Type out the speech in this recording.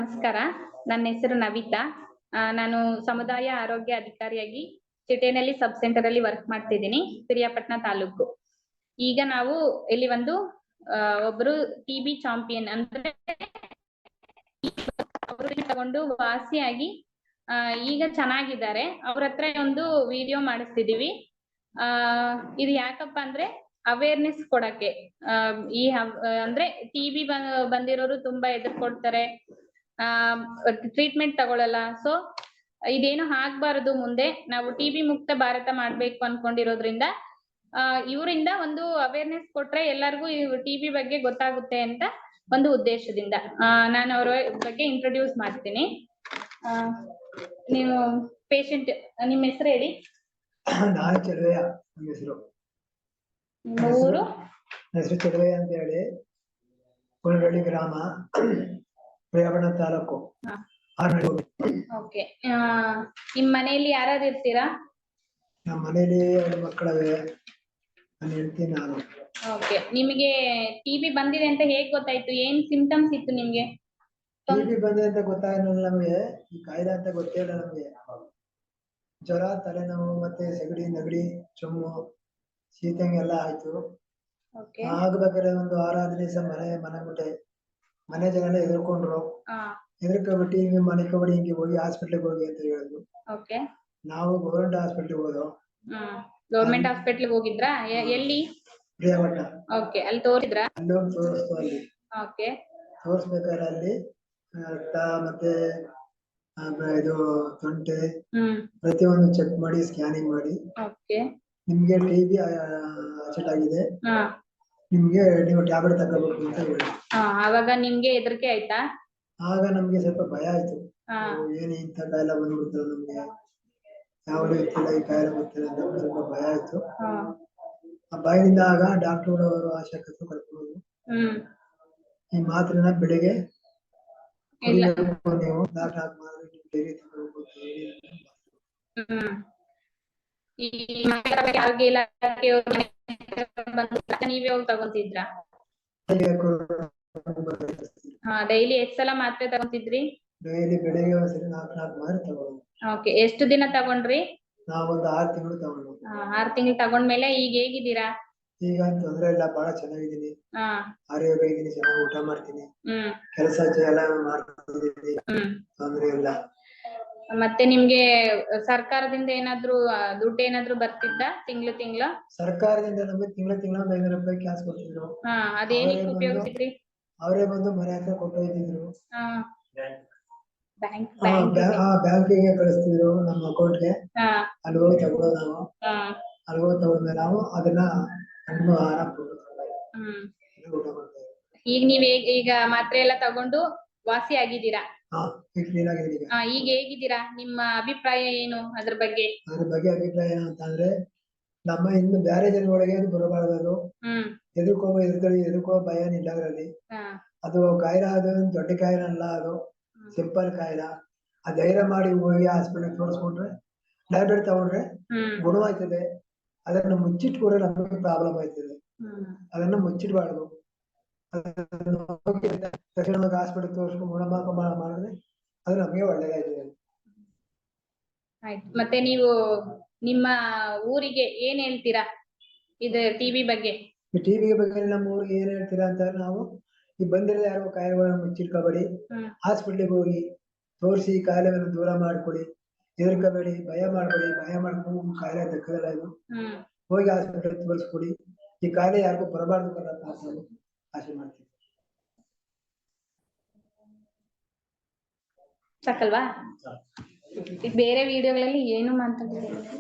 ನಮಸ್ಕಾರ, ನನ್ನ ಹೆಸರು ನವಿತಾ. ನಾನು ಸಮುದಾಯ ಆರೋಗ್ಯ ಅಧಿಕಾರಿಯಾಗಿ ಚಿಟೇನಹಳ್ಳಿ ಸಬ್ ಸೆಂಟರ್ ಅಲ್ಲಿ ವರ್ಕ್ ಮಾಡ್ತಿದ್ದೀನಿ, ಪಿರಿಯಾಪಟ್ಟಣ ತಾಲೂಕು. ಈಗ ನಾವು ಇಲ್ಲಿ ಒಂದು ಒಬ್ರು TB ಚಾಂಪಿಯನ್ ಅಂದ್ರೆ ಅವರು ತಗೊಂಡು ವಾಸಿಯಾಗಿ ಈಗ ಚೆನ್ನಾಗಿದ್ದಾರೆ. ಅವ್ರ ಹತ್ರ ಒಂದು ವಿಡಿಯೋ ಮಾಡಿಸ್ತಿದೀವಿ. ಇದು ಯಾಕಪ್ಪ ಅಂದ್ರೆ ಅವೇರ್ನೆಸ್ ಕೊಡಕ್ಕೆ. ಈ ಅಂದ್ರೆ TB ಬಂದಿರೋರು ತುಂಬಾ ಎದುರ್ಕೊಡ್ತಾರೆ, ಟ್ರೀಟ್ಮೆಂಟ್ ತಗೊಳಲ್ಲ. ಸೊ ಇದೇನು ಆಗ್ಬಾರ್ದು, ಮುಂದೆ ನಾವು TB ಮುಕ್ತ ಭಾರತ ಮಾಡ್ಬೇಕು ಅನ್ಕೊಂಡಿರೋದ್ರಿಂದ ಇವರಿಂದ ಒಂದು ಅವೇರ್ನೆಸ್ ಕೊಟ್ರೆ ಎಲ್ಲರಿಗೂ TB ಬಗ್ಗೆ ಗೊತ್ತಾಗುತ್ತೆ ಅಂತ ಒಂದು ಉದ್ದೇಶದಿಂದ ನಾನು ಅವರ ಬಗ್ಗೆ ಇಂಟ್ರೊಡ್ಯೂಸ್ ಮಾಡ್ತೀನಿ. ನೀವು ಪೇಷಂಟ್, ನಿಮ್ಮ ಹೆಸರು ಹೇಳಿ. ನಾನು ಚೆಲುವಯ್ಯ, ನಮ್ಮ ಹೆಸರು. ಊರು? ಹೆಸರು ಚೆಲುವಯ್ಯ ಅಂತ ಹೇಳಿ, ಕುಳಗಳ್ಳಿ ಗ್ರಾಮ, ಪಿರಿಯಾಪಟ್ಟಣ ತಾಲೂಕು. ಓಕೆ. ನಿಮ್ ಮನೆಯಲ್ಲಿ ಯಾರು ಇರ್ತೀರಾ? ನಮ್ಮ ಮನೇಲಿ 2 ಮಕ್ಕಳವೆ, ನಾನು ಹೆಂಡತಿ, ನಾನು. ಓಕೆ. ನಿಮಗೆ TB ಬಂದಿದೆ ಅಂತ ಹೇಗ್ ಗೊತ್ತಾಯ್ತು? ಏನ್ ಸಿಂಪ್ಟಮ್ಸ್ ಇತ್ತು ನಿಮ್ಗೆ? TB ಬಂದಿದೆ ಅಂತ ಗೊತ್ತಾಗಿಲ್ಲ ನಮಗೆ, ಈ ಕಾಯಿಲೆ ಅಂತ ಗೊತ್ತೇ ಇಲ್ಲ ನಮಗೆ. ಜ್ವರ, ತಲೆನೋವು, ಮತ್ತೆ ಸಗಡಿ, ನೆಗಡಿ, ಚುಮ್ಮು, ಶೀತಂಗೆಲ್ಲ ಆಯ್ತು. ಆಗ್ಬೇಕಾದ್ರೆ ಒಂದು 6 ದಿವಸ ಮನೆ ಬಿಟ್ಟೆ. ಮನೆ ಜನ ಎದುರ್ಕೊಂಡ್ರು. ಎದುರ್ಕೊಬಿಟ್ಟು ಹಿಂಗೆ ಮನೆಕೊಬಿಡಿ, ಹಿಂಗೆ ಹೋಗಿ ಹಾಸ್ಪಿಟ್ಲಿಗೆ ಹೋಗಿ ಅಂತ ಹೇಳಿದ್ರು. ನಾವು ಗೌರ್ಮೆಂಟ್ ಹಾಸ್ಪಿಟ್ಲಿಗೆ ಹೋದೋ. ಗೌರ್ಮೆಂಟ್ ಹಾಸ್ಪಿಟ್ಲಿಗೆ ಹೋಗಿದ್ರಾ? ಎಲ್ಲಿ? ಪಿರಿಯಾಪಟ್ಟಣ. ಓಕೆ. ಅಲ್ಲಿ ತೋರಿದ್ರಾ? ಅಲ್ಲಿ ಹೋಗಿ ತೋರಿಸ್ತು. ಅಲ್ಲಿ ತೋರಿಸ್ಬೇಕಾದ್ರೆ ಅಲ್ಲಿ ರಕ್ತ ಮತ್ತೆ ಇದು ತೊಂಟೆ ಪ್ರತಿಯೊಂದು ಚೆಕ್ ಮಾಡಿ, ಸ್ಕ್ಯಾನಿಂಗ್ ಮಾಡಿ, ನಿಮ್ಗೆ TB ಅಚೆಟ್ ಆಗಿದೆ, ನಿಮ್ಗೆ ನೀವು ಟ್ಯಾಬ್ಲೆಟ್ ತಗೋಬೇಕು ಅಂತ ಹೇಳಿ. ಆವಾಗ ನಿಮ್ಗೆ ಹೆದರಿಕೆ ಆಯ್ತಾ? ಆಗ ನಮ್ಗೆ ಸ್ವಲ್ಪ ಭಯ ಆಯ್ತು. ಏನ್ ಇಂಥ ಕಾಯಿಲೆ ಬಂದ್ಬಿಡ್ತಾರೆ ನಮ್ಗೆ, ಯಾವ ರೀತಿಯ ಈ ಕಾಯಿಲೆ ಬರ್ತಾರೆ ಅಂತ ಸ್ವಲ್ಪ ಭಯ ಆಯ್ತು. ಆ ಭಯದಿಂದ ಆಗ ಡಾಕ್ಟರ್ ಅವರು, ಆಶಾಕರ್ತರು ಕರ್ಕೊಂಡು ಈ ಮಾತ್ರೆನ ಬೆಳಿಗ್ಗೆ ನೀವು ಡಾಕ್ಟರ್ ನೀವೇ ಹೋಗಿ ತಗೊಂತಿದ್ರಾ? ಡೈಲಿ ಎಷ್ಟು ಸಲ ಮಾತ್ರೆ ತಗೊಂತಿದ್ರಿ? ಡೈಲಿ ಬೆಳಿಗ್ಗೆ ಒಂದ್ಸರಿ 4 ಮಾತ್ರೆ ತಗೊಂಡು. ಓಕೆ. ಎಷ್ಟು ದಿನ ತಗೊಂಡ್ರಿ? ನಾವೊಂದು 6 ತಿಂಗಳು ತಗೊಂಡು. 6 ತಿಂಗಳು ತಗೊಂಡ್ಮೇಲೆ ಈಗ ಹೇಗಿದ್ದೀರಾ? ಈಗ ತೊಂದ್ರೆ ಇಲ್ಲ, ಬಹಳ ಚೆನ್ನಾಗಿದ್ದೀನಿ. ಆರೋಗ್ಯ ಇದ್ದೀನಿ, ಚೆನ್ನಾಗಿ ಊಟ ಮಾಡ್ತೀನಿ, ಕೆಲಸ ಎಲ್ಲ ಮಾಡ್ತಿದ್ದೀನಿ, ತೊಂದ್ರೆ ಇಲ್ಲ. ಮತ್ತೆ ನಿಮ್ಗೆ ಸರ್ಕಾರದಿಂದ ಏನಾದ್ರು ದುಡ್ಡು ಏನಾದ್ರು ಬರ್ತಿದ್ದ ತಿಂಗಳು? ಸರ್ಕಾರದಿಂದ ನಮಗೆ ತಿಂಗಳ 500 ರೂಪಾಯಿ ಕ್ಯಾಶ್ ಕೊಡ್ತಿದ್ರು. ಅದೇನಕ್ಕೆ ಉಪಯೋಗಿಸಿದ್ರಿ? ಅವರೇ ಬಂದು ಮನೆ ಹತ್ರ ಕೊಟ್ಟೋಗಿದ್ರು. ಬ್ಯಾಂಕಿಗೆ ಕಳಿಸ್ತಿದ್ರು, ನಮ್ಮ ಅಕೌಂಟ್ಗೆ. ಅಲ್ಲಿ ಹೋಗಿ ತಗೊಳ್ಳೋದು ನಾವು. ಅಲ್ಲಿ ಹೋಗಿ ತಗೊಂಡ್ಮೇಲೆ ನಾವು ಅದನ್ನ ಹಣ್ಣು ಆಹಾರ ಊಟ ಮಾಡ್ತೇವೆ. ಈಗ ನೀವ್ ಈಗ ಮಾತ್ರೆ ಎಲ್ಲ ತಗೊಂಡು ವಾಸಿ ಆಗಿದ್ದೀರಾ? ಈಗ ಹೇಗಿದ್ದೀರಾ? ನಿಮ್ಮ ಅಭಿಪ್ರಾಯ ಏನು ಅದ್ರ ಬಗ್ಗೆ? ಅಭಿಪ್ರಾಯ ಏನಂತಂದ್ರೆ, ನಮ್ಮ ಇನ್ನು ಬೇರೆ ಜನಗಳಿಗೆ ಅದು ಬರಬಾರದು. ಅದು ಎದುರ್ಕೋ ಭಯ ಇಲ್ಲ ಅದರಲ್ಲಿ. ಅದು ಕಾಯಿಲೆ, ಅದು ದೊಡ್ಡ ಕಾಯಿಲೆ ಅಲ್ಲ, ಅದು ಸಿಂಪಲ್ ಕಾಯಿಲೆ. ಆ ಧೈರ್ಯ ಮಾಡಿ ಹೋಗಿ ಹಾಸ್ಪಿಟಲ್ ತೋರಿಸ್ಕೊಂಡ್ರೆ, ಟ್ಯಾಬ್ಲೆಟ್ ತಗೊಂಡ್ರೆ ಗುಣವಾಯ್ತದೆ. ಅದನ್ನು ಮುಚ್ಚಿಟ್ಕೊಂಡ್ರೆ ನಮಗೆ ಪ್ರಾಬ್ಲಮ್ ಆಯ್ತದೆ. ಅದನ್ನು ಮುಚ್ಚಿಡಬಾರ್ದು. ತಕ್ಷಣ ಹಾಸ್ಪಿಟಲ್ ತೋರಿಸ್ಕೊಂಡು ಗುಣಮುಖ ಮಾಡಿದ್ರೆ ಅದು ನಮಗೆ ಒಳ್ಳೆಯದಾಯ್ತದೆ. ಆಯ್ತು. ಮತ್ತೆ ನೀವು ನಿಮ್ಮ ಊರಿಗೆ ಏನ್ ಹೇಳ್ತೀರಾ ಇದು TB ಬಗ್ಗೆ? TB ಬಗ್ಗೆ ನಮ್ಮ ಊರಿಗೆ ಏನ್ ಹೇಳ್ತೀರಾ ಅಂತ, ನಾವು ಈ ಬಂದಿರೋ ಯಾರೋ ಕಾಯಿಲೆಗಳನ್ನ ಮುಚ್ಚಿಟ್ಕೋಬೇಡಿ, ಹಾಸ್ಪಿಟ್ಲಿಗೆ ಹೋಗಿ ತೋರಿಸಿ ಕಾಯಿಲೆಗಳನ್ನು ದೂರ ಮಾಡ್ಕೊಡಿ, ಹೆದರ್ಕೋಬೇಡಿ, ಭಯ ಮಾಡಬೇಡಿ. ಭಯ ಮಾಡ್ಕೊಂಡು ಕಾಯಿಲೆ ದಕ್ಕದಲ್ಲ ಇದು. ಹೋಗಿ ಹಾಸ್ಪಿಟಲ್ ತೋರಿಸ್ಕೊಡಿ. ಈ ಕಾಯಿಲೆ ಯಾರಿಗೂ ಬರಬಾರ್ದು ಅಂತ ಆಸೆ ಮಾಡ್ತೀವಿ. ಸಾಕಲ್ವಾ? ಬೇರೆ ವಿಡಿಯೋಗಳಲ್ಲಿ ಏನು ಮಾತಾಡ್ತಿದ್ದೀವಿ.